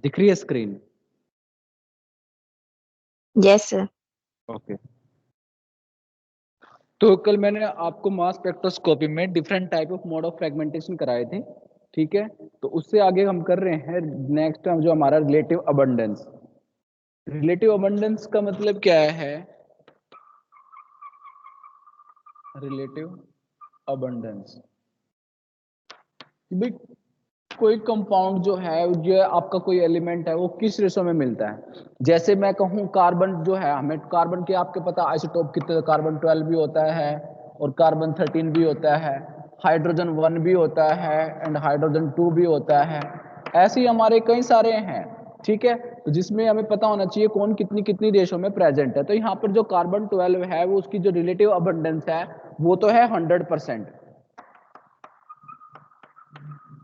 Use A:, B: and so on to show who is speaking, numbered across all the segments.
A: दिख रही है स्क्रीन?
B: Yes sir.
A: ओके। तो कल मैंने आपको मास स्पेक्ट्रोस्कोपी में different type of mode of fragmentation कराए थे, ठीक है। तो उससे आगे हम कर रहे हैं नेक्स्ट जो हमारा रिलेटिव अबंडेंस। रिलेटिव अबंडेंस का मतलब क्या है? रिलेटिव अबंडेंस भाई कोई कंपाउंड जो है, जो आपका कोई एलिमेंट है, वो किस रेशो में मिलता है। जैसे मैं कहूँ कार्बन जो है, हमें कार्बन के आपके पता आइसोटोप कितने, कार्बन 12 भी होता है और कार्बन 13 भी होता है, हाइड्रोजन 1 भी होता है एंड हाइड्रोजन 2 भी होता है। ऐसे ही हमारे कई सारे हैं, ठीक है। तो जिसमें हमें पता होना चाहिए कौन कितनी कितनी रेशो में प्रेजेंट है। तो यहाँ पर जो कार्बन 12 है, वो उसकी जो रिलेटिव अबंडेंस है वो तो है 100%,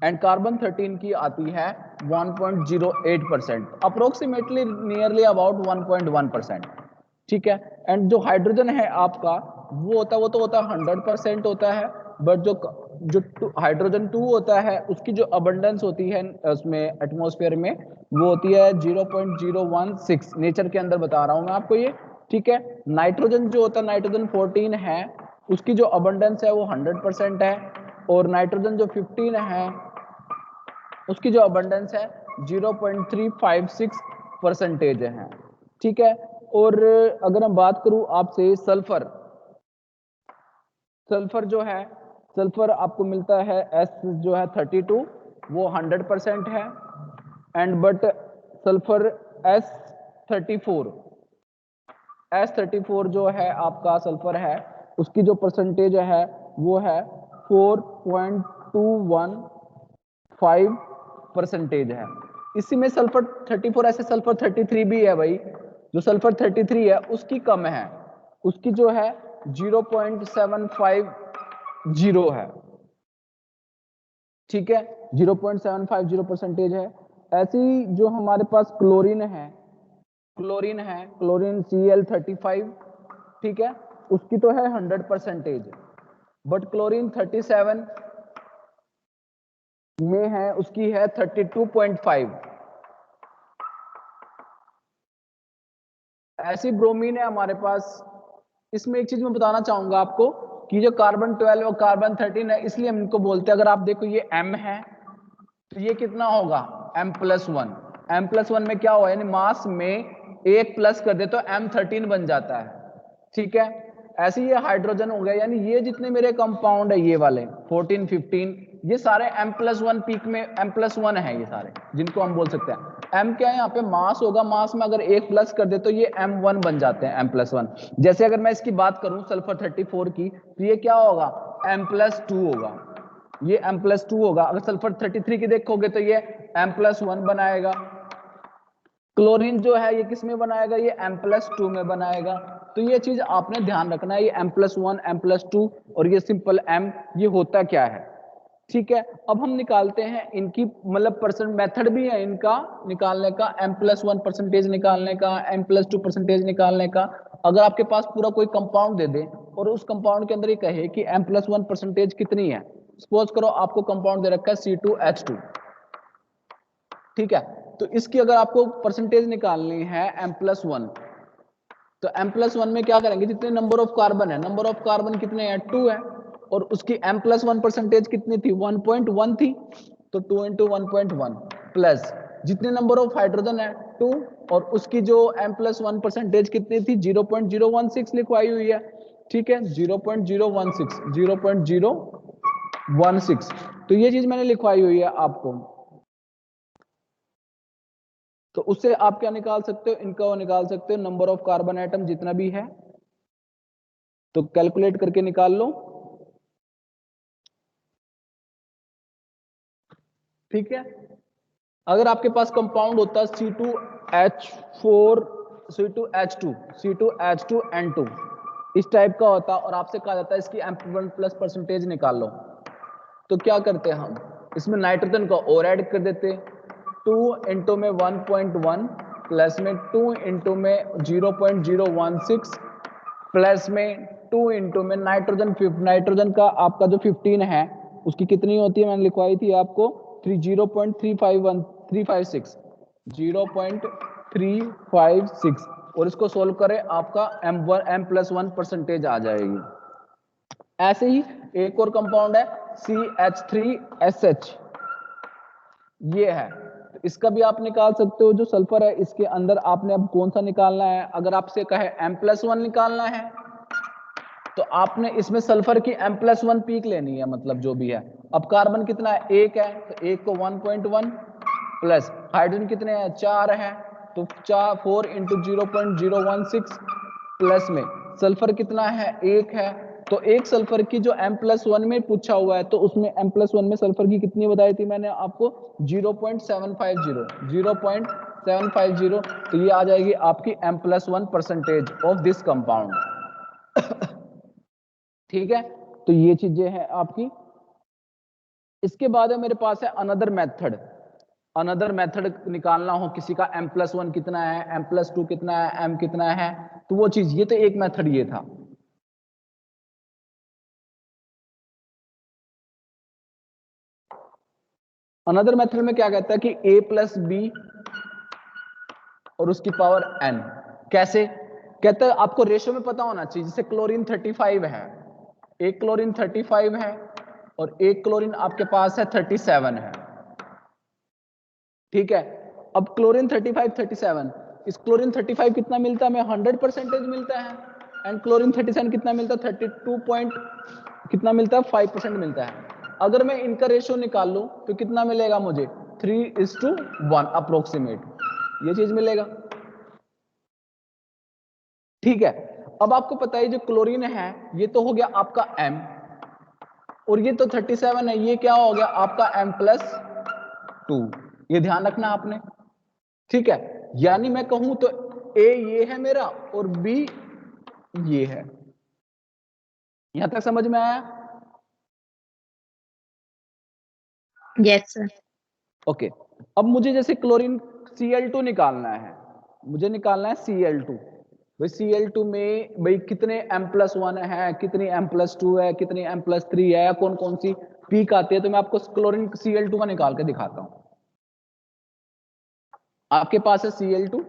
A: एंड कार्बन 13 की आती है 1.08%, अप्रोक्सीमेटली नियरली अबाउट 1.1%, ठीक है। एंड जो हाइड्रोजन है आपका, वो तो होता है 100% होता है, बट जो हाइड्रोजन 2 होता है, उसकी जो अबंडेंस होती है उसमें एटमॉस्फेयर में, वो होती है 0.016, नेचर के अंदर बता रहा हूं मैं आपको ये, ठीक है। नाइट्रोजन जो होता है, नाइट्रोजन 14 है, उसकी जो अबंडेंस है वो 100% है, और नाइट्रोजन जो 15 है उसकी जो अबंडेंस है 0.356% है, ठीक है। और अगर हम बात करूं आपसे सल्फर, सल्फर जो है, सल्फर आपको मिलता है S जो है 32, वो 100% है, एंड बट सल्फर S34 जो है आपका सल्फर है, उसकी जो परसेंटेज है वो है 4.215% है। इसी में सल्फर 34, ऐसे सल्फर 33 भी है भाई। जो सल्फर 33 है उसकी कम है, उसकी जो है 0.750 है, ठीक है, 0.750% है। ऐसी जो हमारे पास क्लोरीन है, क्लोरीन Cl35, ठीक है, उसकी तो है 100%, बट क्लोरीन 37 में है, उसकी है 32.5। ऐसी ब्रोमीन है हमारे पास। इसमें एक चीज मैं बताना चाहूंगा आपको कि जो कार्बन 12 और कार्बन 13 है, इसलिए हम इनको बोलते हैं, अगर आप देखो ये M है तो ये कितना होगा M+1। M+1 में क्या हुआ, यानी मास में एक प्लस कर दे तो M13 बन जाता है, ठीक है। ऐसे ये हाइड्रोजन हो गया, यानी ये जितने मेरे कंपाउंड है, ये वाले 14 15, ये सारे M+1 पीक में M+1 है, ये सारे जिनको हम बोल सकते हैं। M क्या है यहाँ पे, मास होगा, मास में अगर एक प्लस कर दे तो ये M1 बन जाते हैं, M+1। जैसे अगर मैं इसकी बात करूं सल्फर 34 की, तो ये क्या होगा, M+2 होगा, ये M+2 होगा। अगर सल्फर 33 की देखोगे तो ये M+1 बनाएगा। क्लोरीन जो है ये किस में बनाएगा, ये M+2 में बनाएगा। तो ये चीज आपने ध्यान रखना है, ये M+1 M+2 और ये सिंपल M, ये होता क्या है, ठीक है। अब हम निकालते हैं इनकी, मतलब परसेंट मेथड भी है इनका निकालने का, M+1% निकालने का, M+2% निकालने का। अगर आपके पास पूरा कोई कंपाउंड दे दे और उस कंपाउंड के अंदर ये कहे कि M+1% कितनी है, सपोज करो आपको कंपाउंड दे रखा है C2H2, ठीक है। तो इसकी अगर आपको परसेंटेज निकालनी है M+1, तो M+1 में क्या करेंगे, जितने नंबर ऑफ कार्बन है, नंबर ऑफ कार्बन कितने हैं 2 है, और उसकी M+1% कितनी थी 1.1 थी, तो 2 × 1.1 प्लस जितने नंबर ऑफ हाइड्रोजन है 2, और उसकी जो M+1% कितनी थी 0.016 लिखवाई हुई है, ठीक है, 0.016, तो ये चीज मैंने लिखवाई हुई है आपको। तो उससे आप क्या निकाल सकते हो, इनका वो निकाल सकते हो नंबर ऑफ कार्बन एटम जितना भी है, तो कैलकुलेट करके निकाल लो, ठीक है। अगर आपके पास कंपाउंड होता है C2H4, C2H2N2, इस टाइप का होता और आपसे कहा जाता है इसकी M+% निकाल लो, तो क्या करते हैं हम, इसमें नाइट्रोजन को और ऐड कर देते, 2 × में 1.1 प्लस में 2 × में 0.016 प्लस में 2 × में नाइट्रोजन का आपका जो 15 है उसकी कितनी होती है, मैंने लिखवाई थी आपको 0.356, 0.356 और इसको सोल्व करें आपका m+1 आ जाएगी। ऐसे ही एक और कंपाउंड है CH3SH, ये है, तो इसका भी आप निकाल सकते हो। जो सल्फर है इसके अंदर आपने अब कौन सा निकालना है, अगर आपसे कहे m+1 निकालना है तो आपने इसमें सल्फर की m+1 पीक लेनी है, मतलब जो भी है। अब कार्बन कितना है, 1 है, तो 1 को 1.1 प्लस हाइड्रोजन कितने हैं, 4 है, तो 4 × 0.016 प्लस में सल्फर कितना है, 1 है, तो एक सल्फर की जो m+1 में पूछा हुआ है तो उसमें m+1 में सल्फर की कितनी बताई थी मैंने आपको, 0.750, तो ये आ जाएगी आपकी m+1% ऑफ दिस कंपाउंड। ठीक है, तो ये चीजें हैं आपकी। इसके बाद है मेरे पास है अनदर मेथड निकालना हो किसी का m+1 कितना है, m+2 कितना है, m कितना है, तो वो चीज, ये तो एक मेथड ये था। अनदर मेथड में क्या कहता है कि a+b और उसकी पावर n। कैसे कहता है, आपको रेशियो में पता होना चाहिए। जैसे क्लोरीन 35 है, एक क्लोरीन 35 है और एक क्लोरीन आपके पास है 37 है। ठीक है, अब क्लोरीन 35 37, इस क्लोरीन 35 कितना मिलता है, हमें 100% मिलता है, एंड क्लोरीन 37 कितना मिलता है, 32 कितना मिलता है, 5% मिलता है। अगर मैं इनका रेशियो निकाल लूं तो कितना मिलेगा मुझे, 3:1 अप्रोक्सीमेट, ये चीज मिलेगा। ठीक है, अब आपको पता है जो क्लोरीन है ये तो हो गया आपका M, और ये तो 37 है, ये क्या हो गया आपका M+2, ये ध्यान रखना आपने। ठीक है, यानी मैं कहूं तो A ये है मेरा और B ये है। यहां तक समझ में आया?
B: Yes sir.
A: ओके, अब मुझे जैसे क्लोरीन Cl2 निकालना है, मुझे निकालना है Cl2। भाई Cl2 में भाई कितने M+1 है, कितनी M+2 है, कितनी M+3 है, या कौन कौन सी पीक आती है, तो मैं आपको क्लोरीन Cl2 का निकाल के दिखाता हूं। आपके पास है Cl2,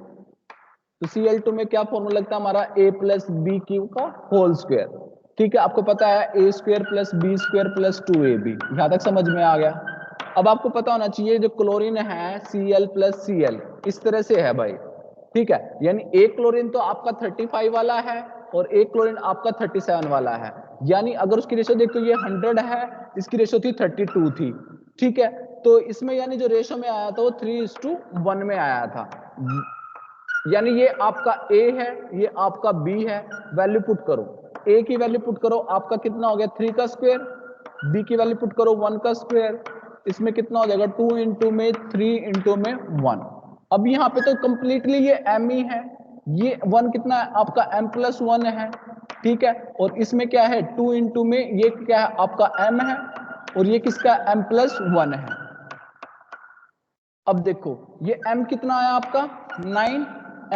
A: तो Cl2 में क्या फॉर्मूला लगता है हमारा, a+bq का होल स्क्वायर। ठीक है, आपको पता है a² + b² + 2ab। यहां तक समझ में आ गया? अब आपको पता होना चाहिए जो क्लोरीन है Cl + Cl इस तरह से है भाई। ठीक है, यानी एक क्लोरीन तो आपका 35 वाला है और एक क्लोरीन आपका 37 वाला है, यानी अगर उसकी रेशो देखो ये 100 है, इसकी रेशो थी 32 थी। ठीक है, तो इसमें यानी जो रेशो में आया था वो 3:1 में आया था, यानी ये आपका A है, ये आपका B है। वैल्यू पुट करो, A की वैल्यू पुट करो, आपका कितना हो गया 3 का स्क्वायर, B की वैल्यू पुट करो 1 का स्क्वायर, इसमें कितना हो जाएगा 2 × में 3 × में 1। अब यहाँ पे तो कंप्लीटली ये M ही है, ये 1 कितना है आपका M+1 है। ठीक है, और इसमें क्या है 2 × में ये क्या है आपका M है और ये किसका M+1 है। अब देखो ये M कितना है आपका 9,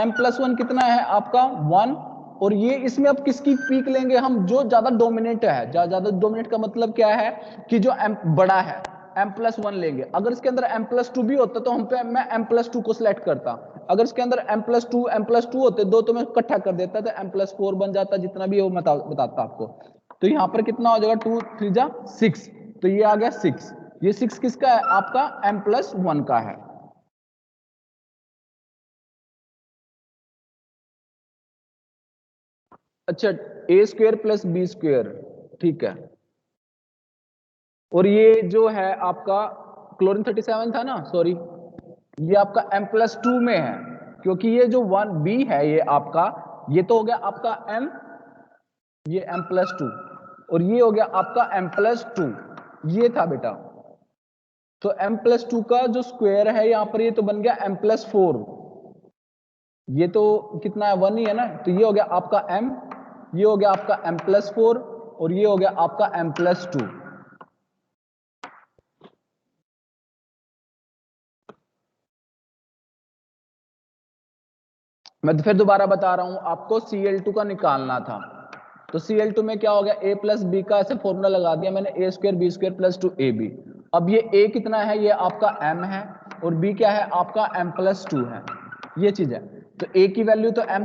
A: M+1 कितना है आपका 1, और ये इसमें अब किसकी पीक लेंगे हम, जो ज्यादा डोमिनेट है। ज्यादा डोमिनेट का मतलब क्या है कि जो M बड़ा है, M+1 लेंगे। अगर इसके अंदर M+2 भी होता तो हम पे मैं M+2 को सिलेक्ट करता, अगर इसके अंदर M+2 होते दो तो मैं इकट्ठा कर देता तो M+4 बन जाता, जितना भी वो बताता आपको। तो यहाँ पर कितना हो जाएगा 2 3 जा 6, तो ये आ गया 6, ये 6 किसका है आपका M+1 का है। अच्छा, a² + b², ठीक है, और ये जो है आपका क्लोरीन 37 था ना, सॉरी, ये आपका M+2 में है, क्योंकि ये जो 1b है ये आपका, ये तो हो गया आपका M, ये M+2, और ये हो गया आपका M+2, ये था बेटा। तो M+2 का जो स्क्वायर है यहां पर, ये तो बन गया M+4, ये तो कितना है 1 ही है ना, तो ये हो गया आपका M, ये हो गया आपका M+4 और ये हो गया आपका M+2। मैं फिर दोबारा बता रहा हूं आपको, Cl2 का निकालना था, तो Cl2 में क्या हो गया a + b का ऐसे फॉर्मूला लगा दिया मैंने, a² b² + 2ab। अब ये a कितना है, ये आपका M है, और B क्या है आपका M+2 है, ये चीज है। तो A की वैल्यू तो M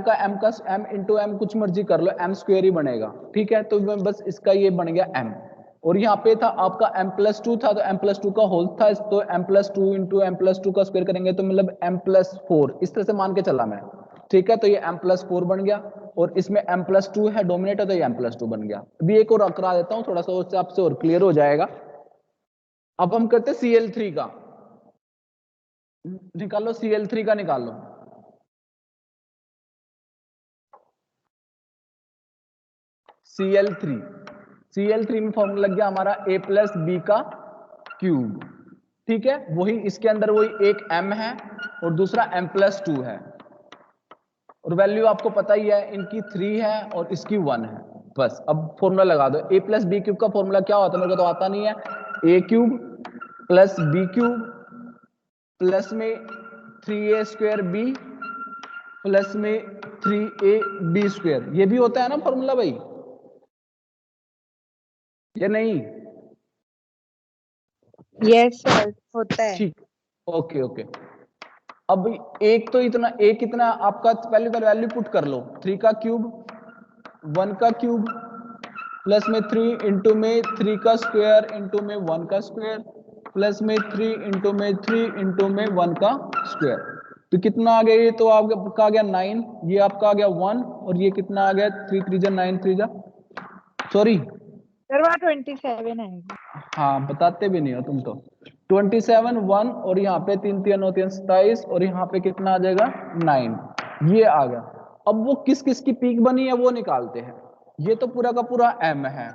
A: इंटू M कुछ मर्जी कर लो, M स्क्वायर ही बनेगा, ठीक है। तो बस इसका ये बन गया M, और यहाँ पे था आपका M+2 था, तो M+2 का होल था, तो M+2 इंटू M+2 का स्क्वायर करेंगे तो मतलब M+4, इस तरह से मान के चला मैं, ठीक है। तो ये M+4 बन गया, और इसमें M+2 है डोमिनेटर, तो ये M+2 बन गया। अभी एक और करा देता हूँ, थोड़ा सा उससे आपसे और क्लियर हो जाएगा। अब हम करते हैं Cl3 का, निकालो Cl3 का निकालो। Cl3 में फॉर्मूला लग गया हमारा A+B का क्यूब, ठीक है। वही इसके अंदर वही एक M है और दूसरा M+2 है, और वैल्यू आपको पता ही है, इनकी 3 है और इसकी 1 है। बस अब फॉर्मूला लगा दो। A+B क्यूब का फॉर्मूला क्या होता है, मेरे को तो आता नहीं है। A cube plus B cube plus में 3A² B प्लस में 3AB स्क्वायर, ये भी होता है ना फॉर्मूला भाई, या नहीं?
B: यस सर, होता है।
A: ठीक, ओके ओके। अब एक तो इतना, एक कितना आपका, पहले तो वैल्यू पुट कर लो, 3 का क्यूब 1 का क्यूब प्लस में 3 इंटू में 3 का स्क्वायर इंटू में 1 का स्क्वायर प्लस में 3 इंटू में 3 इंटू में 1 का स्क्वायर। तो कितना आ गया, ये तो आपका आ गया 9, ये आपका आ गया 1, और ये कितना आ गया 3 3 जा 9 3 जा, सॉरी
B: सर वहाँ 27 है।
A: हाँ बताते भी नहीं हो तुम तो। 27 1, और यहाँ पे 3 3 9 3 27, और यहाँ पे कितना आ जाएगा 9, ये आ गया। अब वो किस किस की पीक बनी है वो निकालते हैं। ये तो पूरा का पूरा M है,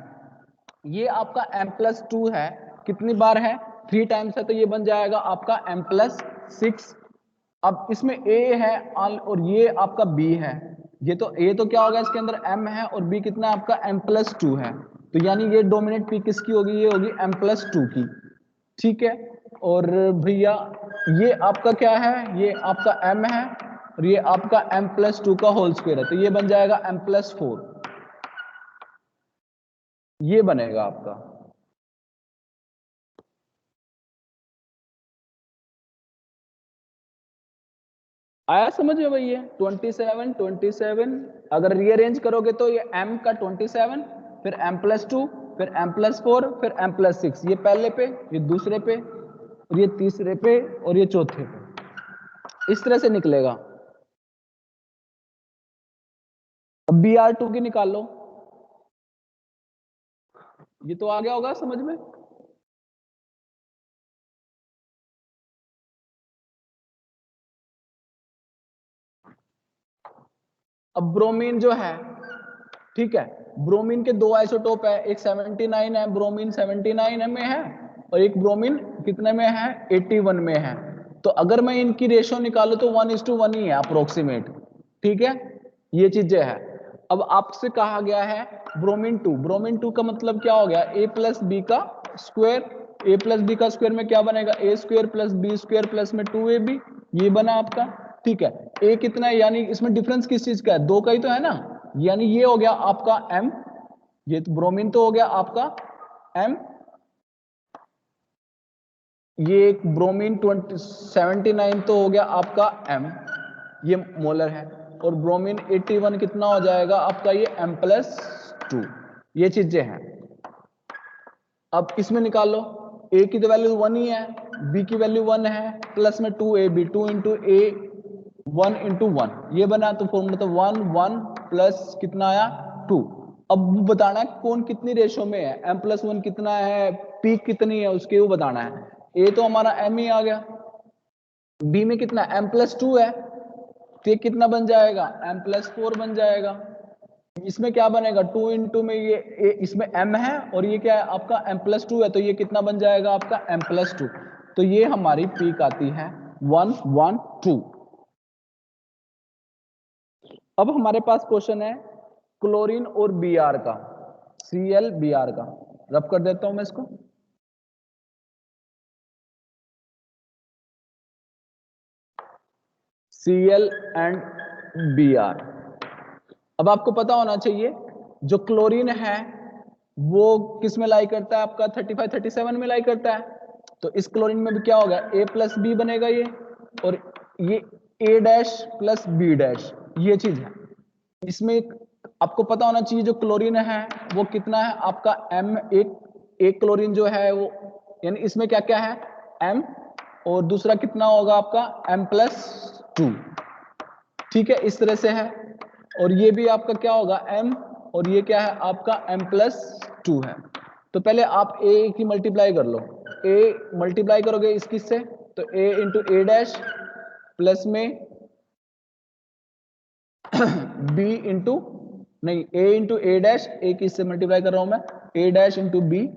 A: ये आपका M+2 है, कितनी बार है 3 टाइम्स है, तो ये बन जाएगा आपका M+6। अब इसमें A है और ये आपका B है, ये तो क्या होगा, इसके अंदर M है और B कितना है आपका M+2 है, तो यानी ये डोमिनेट पीक किसकी होगी, ये होगी M+2 की, ठीक है। और भैया ये आपका क्या है, ये आपका M है और ये आपका M+2 का होल स्क्वायर है, तो ये बन जाएगा M+4, ये बनेगा आपका। आया समझ में भैया? 27 अगर रीअरेंज करोगे तो ये M का 27, फिर M+2, फिर M+4, फिर M+6, ये पहले पे, ये दूसरे पे, और ये तीसरे पे, और ये चौथे पे, इस तरह से निकलेगा। अब Br2 की निकाल लो, ये तो आ गया होगा समझ में। अब ब्रोमीन जो है, ठीक है, ब्रोमीन के दो आइसोटोप है, एक 79 है, ब्रोमीन 79 में है, और एक ब्रोमीन कितने में है 81 में है। तो अगर मैं इनकी रेशियो निकालूं तो 1:1 ही है अप्रोक्सीमेट, ठीक है, ये चीजें है। अब आपसे कहा गया है ब्रोमीन 2 का मतलब क्या हो गया, A+B का स्क्वायर, A+B का स्क्वायर में क्या बनेगा, A² प्लस B² प्लस में 2AB, ये बना आपका, ठीक है। A कितना है, यानी इसमें डिफरेंस किस चीज का है, 2 का ही तो है ना, यानी ये हो गया आपका M, ये तो ब्रोमीन तो हो गया आपका M, ये एक ब्रोमीन 79 तो हो गया आपका M, ये मोलर है, और ब्रोमीन 81 कितना हो जाएगा आपका ये M+2, ये चीजें हैं। अब इसमें निकाल लो, A की तो वैल्यू 1 ही है, B की वैल्यू 1 है, प्लस में 2AB, 2 इंटू A 1 इंटू 1, ये बना, तो फॉर्मूला तो 1 1 प्लस कितना आया 2। अब बताना है कौन कितनी रेशो में है, M+1 कितना है, पीक कितनी है उसके, वो बताना है। A तो हमारा M ही आ गया, B में कितना M+2 है, तो ये कितना बन जाएगा M+4 बन जाएगा। इसमें क्या बनेगा 2 इंटू में ये इसमें M है और ये क्या है आपका M+2 है, तो ये कितना बन जाएगा आपका M+2, तो ये हमारी पीक आती है 1 1 2। अब हमारे पास क्वेश्चन है क्लोरीन और Br का, Cl Br का, रब कर देता हूं मैं इसको। Cl एंड Br, अब आपको पता होना चाहिए जो क्लोरीन है वो किस में लाई करता है आपका 35 37 में लाई करता है, तो इस क्लोरीन में भी क्या होगा, A प्लस बी बनेगा ये, और ये A dash plus B dash, ये चीज है। इसमें आपको पता होना चाहिए जो क्लोरीन है वो कितना है आपका M, एक क्लोरीन जो है वो, यानी इसमें क्या क्या है M, और दूसरा कितना होगा आपका M+2, ठीक है, इस तरह से है। और ये भी आपका क्या होगा M, और ये क्या है आपका M+2 है। तो पहले आप A की मल्टीप्लाई कर लो, A मल्टीप्लाई करोगे इस किस से, तो A into A dash plus में B इंटू, नहीं A into A dash, A किससे मल्टीप्लाई कर रहा हूं मैं, A dash into B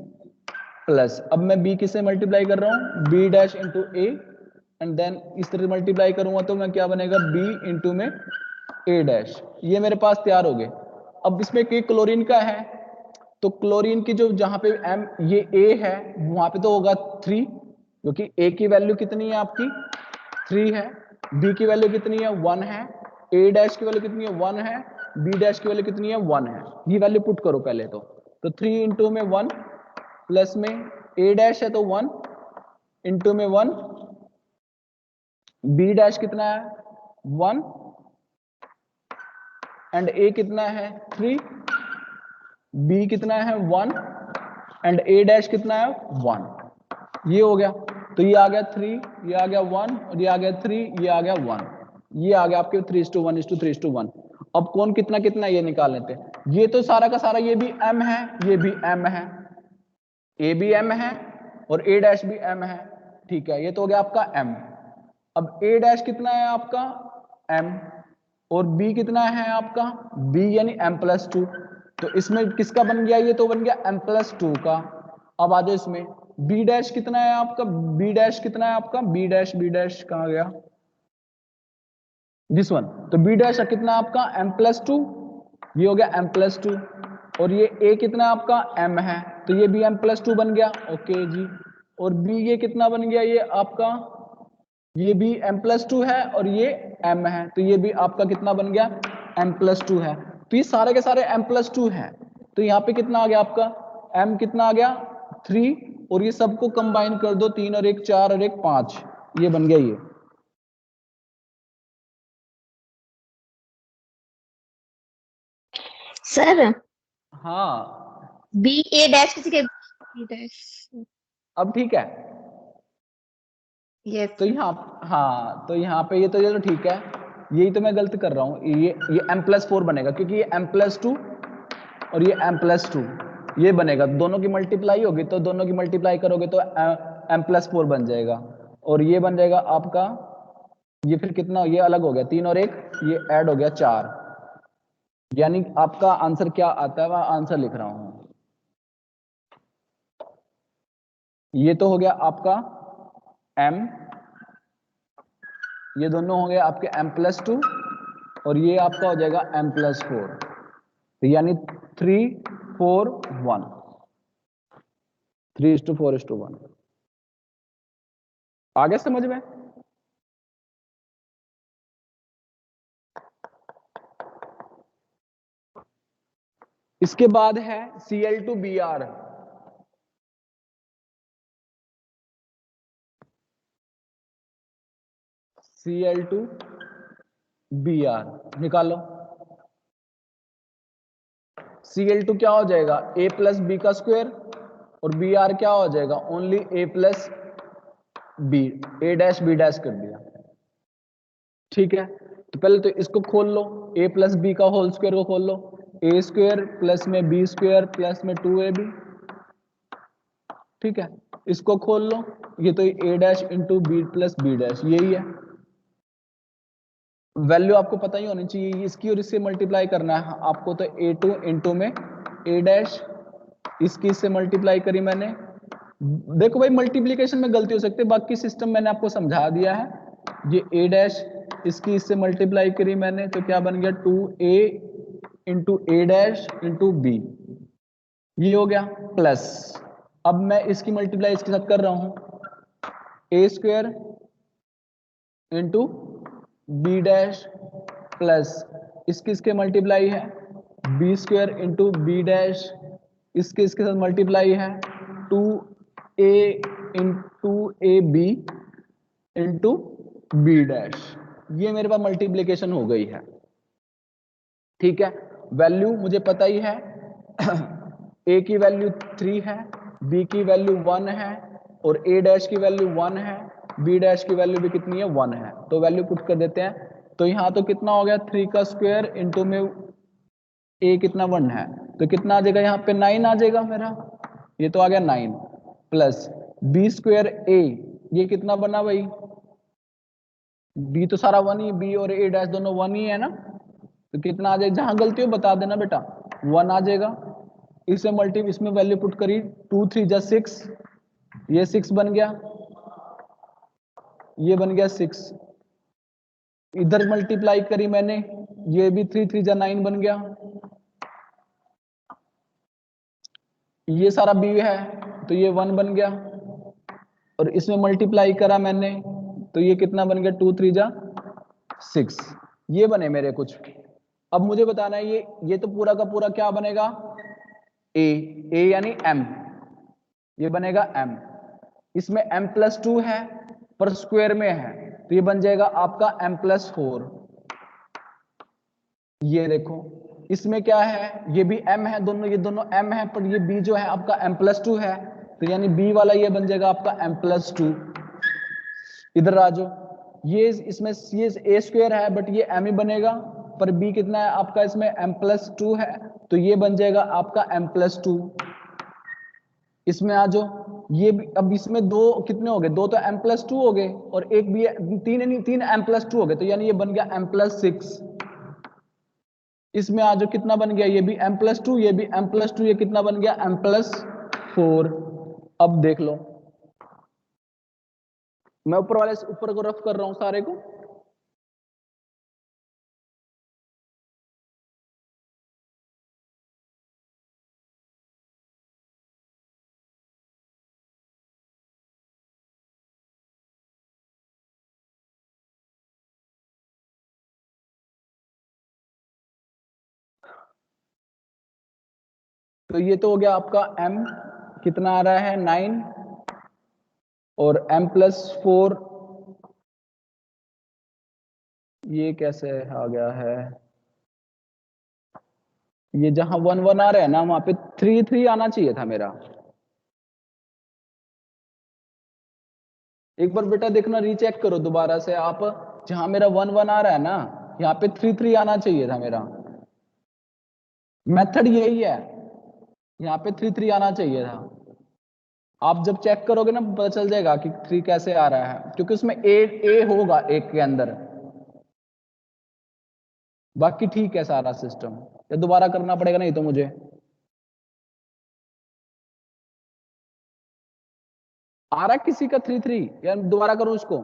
A: plus, अब मैं B किससे मल्टीप्लाई कर रहा हूं, B dash into A, and then इस तरह मल्टीप्लाई करूंगा तो मैं क्या बनेगा B इंटू में A डैश, ये मेरे पास तैयार हो गए। अब इसमें कि क्लोरीन का है, तो क्लोरीन की जो जहां पे M ये A है वहां पे तो होगा 3, क्योंकि A की वैल्यू कितनी है आपकी 3 है, B की वैल्यू कितनी है 1 है, A डैश की वैल्यू कितनी है 1 है, B डैश की वैल्यू कितनी है 1 है। ये वैल्यू पुट करो पहले तो 3 इंटू में 1 प्लस में A डैश है तो 1 इंटू में 1, B डैश कितना है 1 एंड A कितना है 3, B कितना है 1 एंड A डैश कितना है 1, ये हो गया। तो ये आ गया 3, ये आ गया 1, और ये आ गया 3, ये आ गया 1, ये आ गया आपके 3:1:3:1। अब कौन कितना कितना ये निकाल लेते हैं। ये तो सारा का सारा, ये भी M है, ये भी M है, A भी M है और A डैश भी M है, ठीक है, ये तो हो गया आपका M। अब A डैश कितना है आपका M, और B कितना है आपका B यानी M+2, तो इसमें किसका बन गया, ये तो बन गया M+2 का। अब आ जाओ इसमें B डैश कितना है आपका, B डैश कितना है आपका, B डैश कहां गया, दिस वन, तो B डैश कितना है आपका M+2, ये हो गया M+2, और ये A कितना है आपका M है, तो ये भी M+2 बन गया, ओके जी। और B ये कितना बन गया, ये आपका, ये भी M+2 है और ये M है, तो ये भी आपका कितना बन गया M+2 है। तो ये सारे के सारे M+2 है, तो यहाँ पे कितना आ गया आपका M कितना आ गया 3, और ये सबको कंबाइन कर दो, 3 और 1 4 और 1 5, ये बन गया ये।
B: सर
A: हाँ
B: बी ए डैश किसी के बी डैश।
A: अब ठीक है,
B: यस
A: तो यहाँ, हाँ तो यहाँ पे ये तो चलो ठीक है, यही तो मैं गलत कर रहा हूँ, ये M+4 बनेगा, क्योंकि ये M+2 और ये M+2 ये बनेगा, दोनों की मल्टीप्लाई होगी, तो दोनों की मल्टीप्लाई करोगे तो M+4 बन जाएगा, और ये बन जाएगा आपका, ये फिर कितना, ये अलग हो गया 3 और 1, ये ऐड हो गया 4, यानी आपका आंसर क्या आता है, मैं आंसर लिख रहा हूं। ये तो हो गया आपका M, ये दोनों हो गए आपके M+2, और ये आपका हो जाएगा M+4, तो यानी 3 4 1, 3:4:1, आ गया समझ में। इसके बाद है Cl2Br, Cl2Br निकालो। Cl2 क्या हो जाएगा A प्लस बी का स्क्वायर, और Br क्या हो जाएगा only A plus B, A dash B dash कर दिया, ठीक है। तो पहले तो इसको खोल लो, A प्लस बी का होल स्क्वायर को खोल लो, A स्क्वायर प्लस में B स्क्वायर प्लस में 2AB, ठीक है, इसको खोल लो, ये तो A dash into B plus B dash, यही है। वैल्यू आपको पता ही होनी चाहिए, इसकी और इससे मल्टीप्लाई करना है आपको, तो A2 इंटू में A डैश, इसकी इससे मल्टीप्लाई करी मैंने। देखो भाई मल्टीप्लीकेशन में गलती हो सकती है, बाकी सिस्टम मैंने आपको समझा दिया है। ये A डैश, इसकी इससे मल्टीप्लाई करी मैंने, तो क्या बन गया 2A into A dash into B, ये हो गया प्लस। अब मैं इसकी मल्टीप्लाई इसके साथ कर रहा हूं, A square into B dash plus इसकी इसके मल्टीप्लाई है B square into B dash, इसके इसके साथ मल्टीप्लाई है 2A into A B into B dash, ये मेरे पास मल्टीप्लीकेशन हो गई है। ठीक है, वैल्यू मुझे पता ही है ए की वैल्यू 3 है, बी की वैल्यू 1 है और ए डैश की वैल्यू 1 है, बी डैश की वैल्यू भी कितनी है 1 है। तो वैल्यू पुट कर देते हैं। तो यहां तो कितना हो गया 3 का स्क्वायर इंटू में ए कितना 1 है, तो कितना आ जाएगा यहाँ पे 9 आ जाएगा मेरा, ये तो आ गया 9 प्लस बी स्क्वायर ए, ये कितना बना भाई, बी तो सारा 1 ही, बी और ए डैश दोनों 1 ही है ना, तो कितना आ जाएगा, जहां गलती हो बता देना बेटा, 1 आ जाएगा। इसे मल्टी इसमें वैल्यू पुट करी, 2 3 जा 6, ये 6 बन गया, ये बन गया 6, इधर मल्टीप्लाई करी मैंने, ये भी 3 3 जा 9 बन गया, ये सारा बी है तो ये 1 बन गया, और इसमें मल्टीप्लाई करा मैंने तो ये कितना बन गया 2 3 जा 6, ये बने मेरे कुछ। अब मुझे बताना है ये तो पूरा का पूरा क्या बनेगा, ए यानी m, ये बनेगा m, इसमें m+2 है पर स्क्वायर में है तो ये बन जाएगा आपका m+4। ये देखो इसमें क्या है, ये भी m है, दोनों ये दोनों m है, पर ये b जो है आपका m+2 है, तो यानी b वाला ये बन जाएगा आपका m+2। इधर आ जाओ, ये इसमें ये a स्क्वायर है बट ये m ही बनेगा, पर b कितना है आपका इसमें m+2 है, तो ये बन जाएगा आपका m+2। इसमें आ जाओ, ये अब इसमें दो कितने हो गए, दो तो m+2 हो गए और एक भी तीन नहीं, तीन m+2 हो गए, तो यानी ये बन गया m+6। इसमें आ जाओ कितना बन गया, ये भी m+2, ये भी m+2, ये कितना बन गया m+4। अब देख लो, मैं ऊपर वाले ऊपर को रफ कर रहा हूं सारे को, तो ये तो हो गया आपका m कितना आ रहा है 9 और m+4, ये कैसे आ गया है, ये जहां 1 1 आ रहा है ना वहां पे 3 3 आना चाहिए था मेरा। एक बार बेटा देखना, रीचेक करो दोबारा से आप, जहां मेरा 1 1 आ रहा है ना यहाँ पे 3 3 आना चाहिए था मेरा, मेथड यही है, यहाँ पे 3 3 आना चाहिए था। आप जब चेक करोगे ना पता चल जाएगा कि 3 कैसे आ रहा है, क्योंकि उसमें ए होगा एक के अंदर, बाकी ठीक है सारा सिस्टम, या दोबारा करना पड़ेगा नहीं तो मुझे। आ रहा है किसी का 3 3, या दोबारा करूं इसको,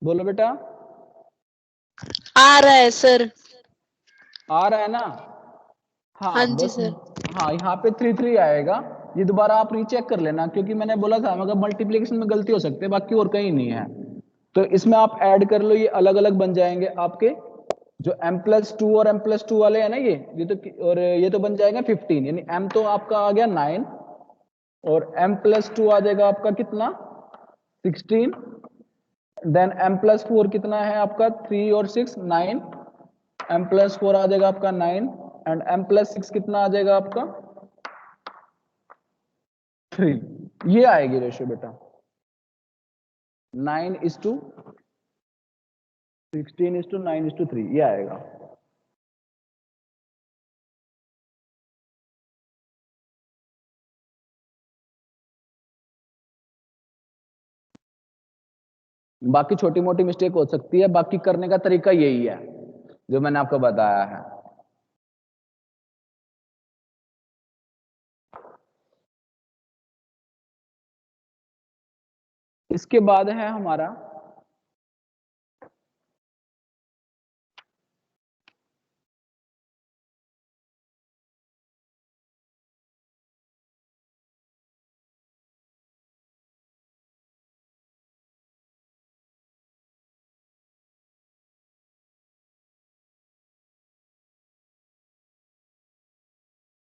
A: बोलो बेटा।
B: आ रहा है सर।
A: आ रहा है ना,
B: हाँ
A: हाँ
B: जी
A: बस,
B: सर।
A: हाँ यहाँ पे 3 3 आएगा, ये दोबारा आप रीचेक कर लेना, क्योंकि मैंने बोला था मगर मल्टीप्लिकेशन में गलती हो सकती है, बाकी और कहीं नहीं है। तो इसमें आप ऐड कर लो, ये अलग अलग बन जाएंगे आपके, जो m+2 और m+2 वाले हैं ना ये तो, और ये तो बन जाएगा 15, यानी m तो आपका आ गया 9 और m+2 आ जाएगा आपका कितना 16, देन m+4 कितना है आपका 3 और 6 9, m+4 आ जाएगा आपका 9 एंड m+6 कितना आ जाएगा आपका 3, ये आएगी रेशियो बेटा 9:16:9:3, ये आएगा। बाकी छोटी मोटी मिस्टेक हो सकती है, बाकी करने का तरीका यही है जो मैंने आपको बताया है। इसके बाद है हमारा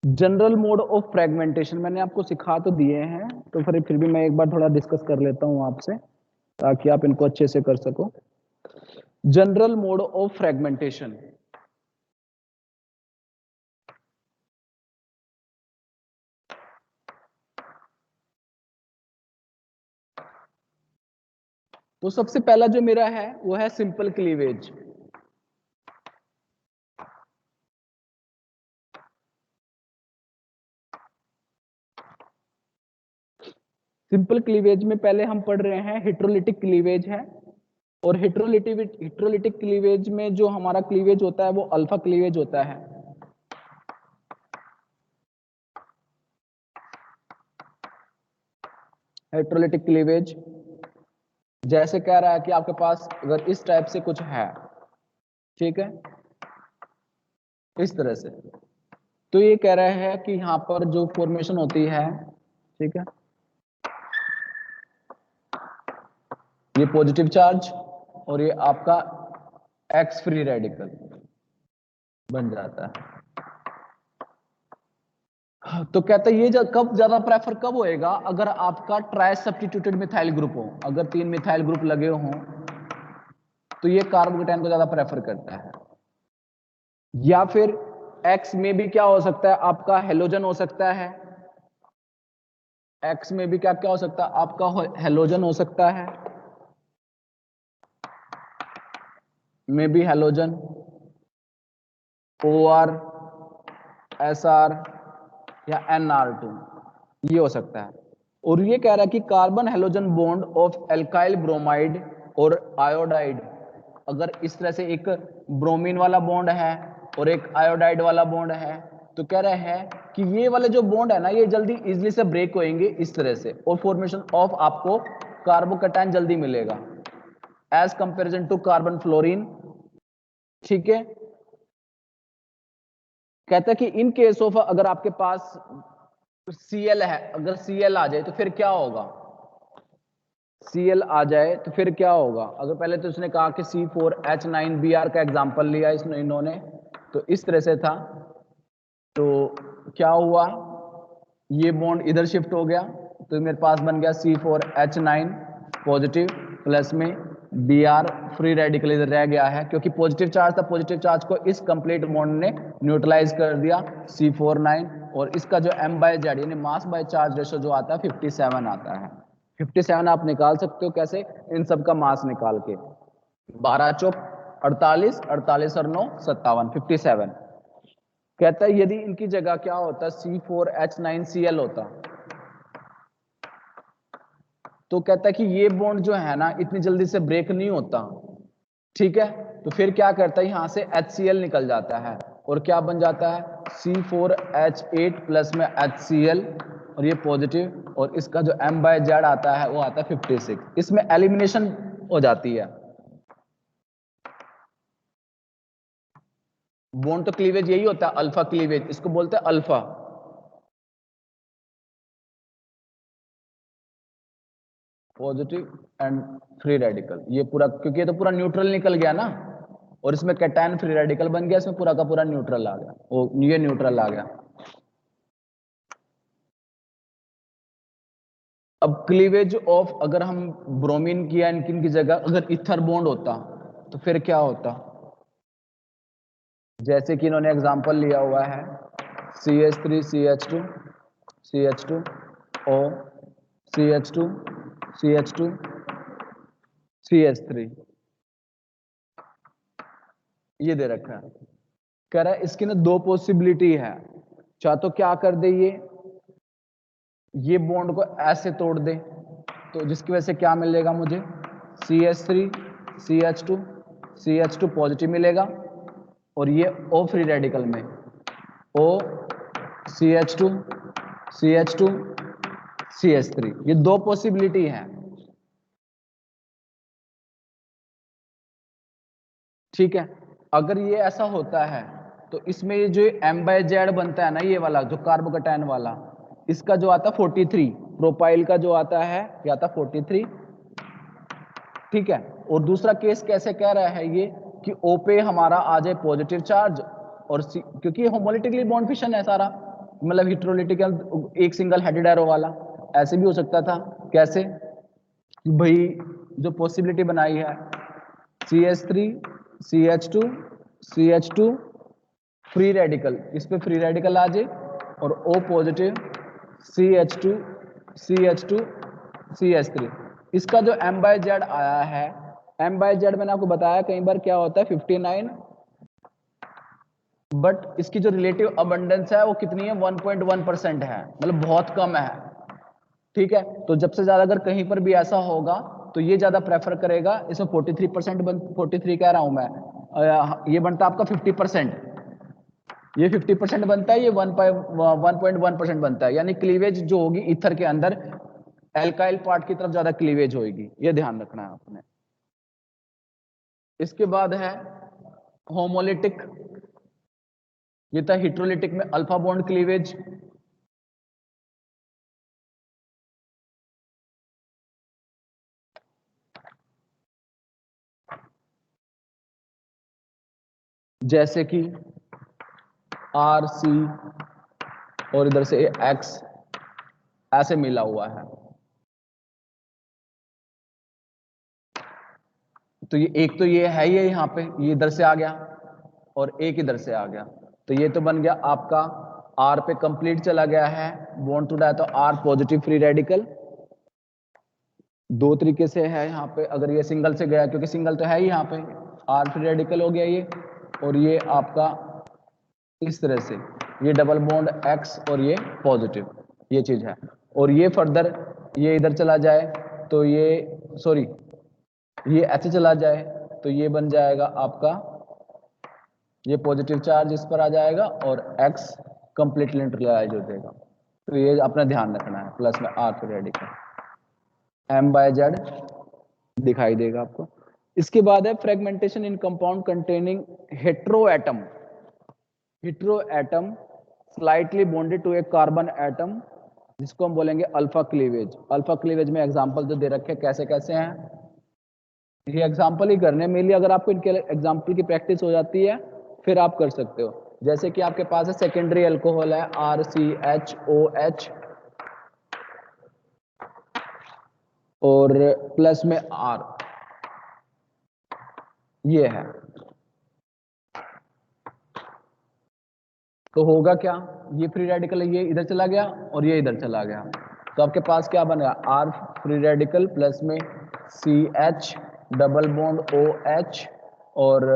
A: जनरल मोड ऑफ फ्रेगमेंटेशन मैंने आपको सिखा तो दिए हैं, तो फिर भी मैं एक बार थोड़ा डिस्कस कर लेता हूं आपसे ताकि आप इनको अच्छे से कर सको। जनरल मोड ऑफ फ्रेगमेंटेशन, तो सबसे पहला जो मेरा है वो है सिंपल क्लीवेज। सिंपल क्लीवेज में पहले हम पढ़ रहे हैं हेट्रोलिटिक क्लीवेज है, और हेट्रोलिटिक क्लीवेज में जो हमारा क्लीवेज होता है वो अल्फा क्लीवेज होता है। हेट्रोलिटिक क्लीवेज जैसे कह रहा है कि आपके पास अगर इस टाइप से कुछ है, ठीक है, इस तरह से, तो ये कह रहा है कि यहां पर जो फॉर्मेशन होती है, ठीक है, ये पॉजिटिव चार्ज और ये आपका एक्स फ्री रेडिकल बन जाता है। तो कहते हैं ये कब ज्यादा प्रेफर कब होएगा, अगर आपका ट्राई सब्स्टिट्यूटेड मिथाइल ग्रुप हो, अगर 3 मिथाइल ग्रुप लगे हों तो ये कार्बोकेटाइन को ज्यादा प्रेफर करता है। या फिर एक्स में भी क्या हो सकता है, आपका हेलोजन हो सकता है, एक्स में भी क्या क्या हो सकता है, आपका हेलोजन हो सकता है, में भी हेलोजन, OR, SR या NR2 ये हो सकता है। और ये कह रहा है कि carbon halogen bond of alkyl bromide और आयोडाइड, अगर इस तरह से एक ब्रोमीन वाला बॉन्ड है और एक आयोडाइड वाला बॉन्ड है, तो कह रहे हैं कि ये वाले जो बॉन्ड है ना ये जल्दी इजीली से ब्रेक होंगे इस तरह से, और फॉर्मेशन ऑफ आपको कार्बोकेटाइन जल्दी मिलेगा as comparison to carbon fluorine. ठीक है, कहता है कि इन केस ऑफ अगर आपके पास Cl है, अगर Cl आ जाए तो फिर क्या होगा, Cl आ जाए तो फिर क्या होगा, अगर पहले तो उसने कहा कि C4H9Br का एग्जांपल लिया इन्होंने, तो इस तरह से था, तो क्या हुआ, ये बॉन्ड इधर शिफ्ट हो गया, तो मेरे पास बन गया C4H9 पॉजिटिव प्लस में Br फ्री रेडिकल इधर रह गया है, क्योंकि पॉजिटिव चार्ज था, पॉजिटिव चार्ज को इस कंप्लीट बॉन्ड ने न्यूट्रलाइज कर दिया C49, और इसका जो M/Z यानी मास बाय चार्ज रेशो जो आता है 57 आता है। 57 आप निकाल सकते हो कैसे, इन सब का मास निकाल के, 12 चौक 48, 48 और 9 57, 57। कहता है यदि इनकी जगह क्या होता, C4H9Cl होता, तो कहता है कि ये बॉन्ड जो है ना इतनी जल्दी से ब्रेक नहीं होता, ठीक है, तो फिर क्या करता है, यहां से HCl निकल जाता है और क्या बन जाता है C4H8 प्लस में HCl, और ये पॉजिटिव, और इसका जो M/Z आता है वो आता है 56, इसमें एलिमिनेशन हो जाती है। बॉन्ड तो क्लीवेज यही होता है, अल्फा क्लीवेज, इसको बोलते हैं alpha. Positive and free radical, ये पूरा, क्योंकि ये तो पूरा न्यूट्रल निकल गया ना, और इसमें कैटायन फ्री रेडिकल बन गया, इसमें पूरा का पूरा न्यूट्रल आ गया, वो ये न्यूट्रल आ गया। अब क्लीवेज ऑफ, अगर हम ब्रोमीन की या इनकी जगह अगर इथर बॉन्ड होता तो फिर क्या होता, जैसे कि इन्होंने एग्जांपल लिया हुआ है CH3CH2 CH2 O CH2 CH2 CH3, ये दे रखा है। कह रहा है इसकी ना दो पॉसिबिलिटी है, चाहे तो क्या कर दे, ये बॉन्ड को ऐसे तोड़ दे, तो जिसकी वजह से क्या मिलेगा मुझे, CH3 CH2 CH2 पॉजिटिव मिलेगा, और ये O फ्री रेडिकल में O CH2 CH2 CH3, ये दो पॉसिबिलिटी है, ठीक है। अगर ये ऐसा होता है तो इसमें ये जो M/Z बनता है ना, ये वाला जो कार्बोकेटाइन वाला, इसका जो आता है 43, प्रोपाइल का जो आता है ये आता 43, ठीक है। और दूसरा केस कैसे कह रहा है ये कि O पे हमारा आ जाए पॉजिटिव चार्ज, और क्योंकि होमोलिटिकली बॉन्ड फिशन है सारा, मतलब हिट्रोलिटिक एक सिंगल हेडेड एरो वाला, ऐसे भी हो सकता था। कैसे कि भाई जो पॉसिबिलिटी बनाई है CH3 CH2 CH2 free radical, इस पे फ्री रेडिकल आ जाए और O positive CH2 CH2 CH3, इसका जो M/Z आया है, M/Z मैंने आपको बताया कई बार क्या होता है 59, बट इसकी जो रिलेटिव अबंडेंस है वो कितनी है 1.1% है, मतलब बहुत कम है। ठीक है, तो जब से ज्यादा अगर कहीं पर भी ऐसा होगा तो ये ज्यादा प्रेफर करेगा। इसमें 43% 43 कह रहा हूं मैं, ये बनता है आपका 50%, ये 50% बनता है, ये 1.1% बनता है, यानी क्लीवेज जो होगी ईथर के अंदर एल्काइल पार्ट की तरफ ज्यादा क्लीवेज होगी, ये ध्यान रखना है आपने। इसके बाद है होमोलिटिक, ये था हिट्रोलिटिक में अल्फा बॉन्ड क्लीवेज। जैसे कि RC और इधर से X ऐसे मिला हुआ है, तो ये एक तो ये है, ये यहाँ पे ये इधर से आ गया और एक इधर से आ गया, तो ये तो बन गया आपका R पे कंप्लीट चला गया है बॉन्ड टू डाई, तो R पॉजिटिव फ्री रेडिकल। दो तरीके से है यहाँ पे, अगर ये सिंगल से गया, क्योंकि सिंगल तो है ही यहाँ पे, R फ्री रेडिकल हो गया ये, और ये आपका इस तरह से ये डबल बॉन्ड X और ये पॉजिटिव, ये चीज है। और ये फर्दर ये इधर चला जाए तो ये सॉरी ये ऐसे चला जाए तो ये बन जाएगा आपका, ये पॉजिटिव चार्ज इस पर आ जाएगा और X कंप्लीटली न्यूट्रलाइज हो जाएगा। तो ये अपना ध्यान रखना है, प्लस में R फ्री रेडिकल M/Z दिखाई देगा आपको। इसके बाद है fragmentation in compound containing hetero atom, hetero atom slightly bonded to a carbon atom, जिसको हम बोलेंगे अल्फा क्लीवेज। अल्फा क्लीवेज में एग्जांपल जो दे रखे हैं कैसे कैसे हैं, ये एग्जांपल ही करने में लिए, अगर आपको इनके एग्जांपल की प्रैक्टिस हो जाती है फिर आप कर सकते हो। जैसे कि आपके पास है सेकेंडरी अल्कोहल है RCHOH और प्लस में R, ये है, तो होगा क्या, ये फ्री रेडिकल ये इधर चला गया और ये इधर चला गया, तो आपके पास क्या बनेगा R फ्री रेडिकल प्लस में CH डबल बॉन्ड OH और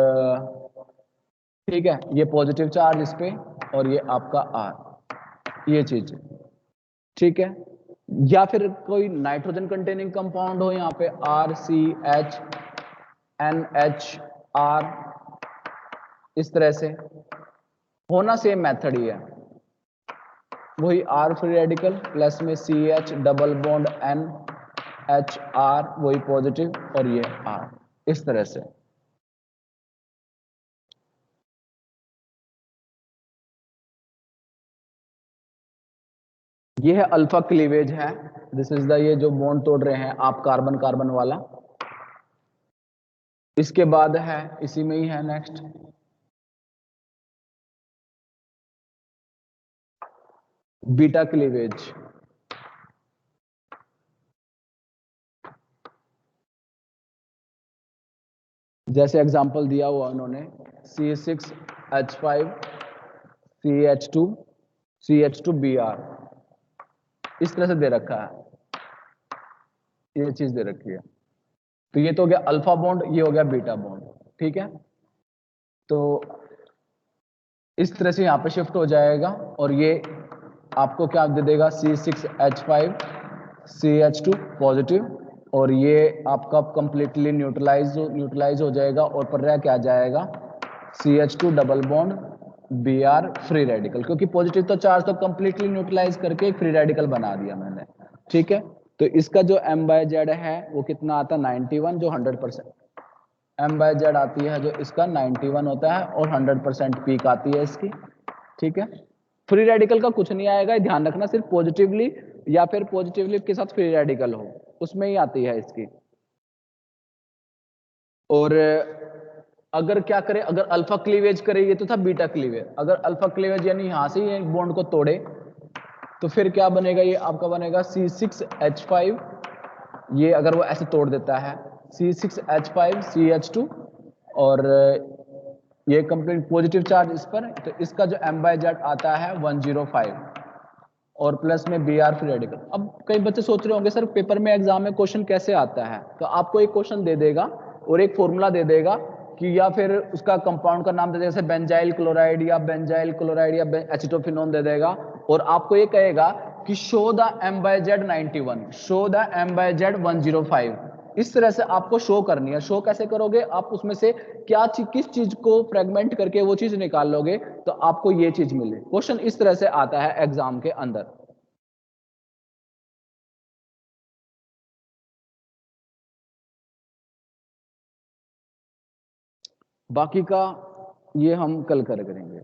A: ठीक है ये पॉजिटिव चार्ज इस पे और ये आपका R, ये चीज ठीक है। या फिर कोई नाइट्रोजन कंटेनिंग कंपाउंड हो यहाँ पे RCH NHR, इस तरह से होना सेम मेथड ही है, वही R फ्री रेडिकल प्लस में CH डबल बॉन्ड NHR वही पॉजिटिव और ये R, इस तरह से। ये है अल्फा क्लीवेज है, दिस इज द, ये जो बॉन्ड तोड़ रहे हैं आप कार्बन कार्बन वाला। इसके बाद है इसी में ही है नेक्स्ट बीटा क्लीवेज। जैसे एग्जांपल दिया हुआ उन्होंने C6H5 CH2 CH2Br, इस तरह से दे रखा है, ये चीज दे रखी है। तो ये तो हो गया अल्फा बॉन्ड, ये हो गया बीटा बॉन्ड, ठीक है। तो इस तरह से यहां पे शिफ्ट हो जाएगा और ये आपको क्या दे देगा C6H5 CH2 पॉजिटिव और ये आपका कंप्लीटली न्यूट्रलाइज हो जाएगा और पर रह क्या जाएगा CH2 double bond Br free radical, क्योंकि पॉजिटिव तो चार्ज तो कंप्लीटली न्यूट्रलाइज करके एक फ्री रेडिकल बना दिया मैंने, ठीक है। तो इसका जो M/Z है वो कितना आता है 91, जो 100% M/Z आती है जो इसका 91 होता है और 100% पीक आती है इसकी, ठीक है। फ्री रेडिकल का कुछ नहीं आएगा, ध्यान रखना, सिर्फ पॉजिटिवली या फिर पॉजिटिवली के साथ फ्री रेडिकल हो उसमें ही आती है इसकी। और अगर क्या करे, अगर अल्फा क्लीवेज करे, ये तो था बीटा क्लीवेज, अगर अल्फा क्लीवेज यानी यहां से ही बॉन्ड को तोड़े तो फिर क्या बनेगा, ये आपका बनेगा C6H5, ये अगर वो ऐसे तोड़ देता है C6H5 CH2, और ये कंप्लीट पॉजिटिव चार्ज इस पर, तो इसका जो M/Z आता है 105, और प्लस में Br फ्री रेडिकल। अब कई बच्चे सोच रहे होंगे सर पेपर में एग्जाम में क्वेश्चन कैसे आता है, तो आपको एक क्वेश्चन दे देगा और एक फॉर्मूला दे देगा कि या फिर उसका कंपाउंड का नाम दे देगा, जैसे बेंजाइल क्लोराइड या बेंजाइल क्लोराइड या एसिटोफिनोन दे देगा, और आपको ये कहेगा कि show the M/Z 91, show the M/Z 105। इस तरह से आपको शो करनी है। शो कैसे करोगे, आप उसमें से क्या चीज, किस चीज को फ्रेगमेंट करके वो चीज निकाल लोगे तो आपको ये चीज मिले। क्वेश्चन इस तरह से आता है एग्जाम के अंदर। बाकी का ये हम कल करेंगे।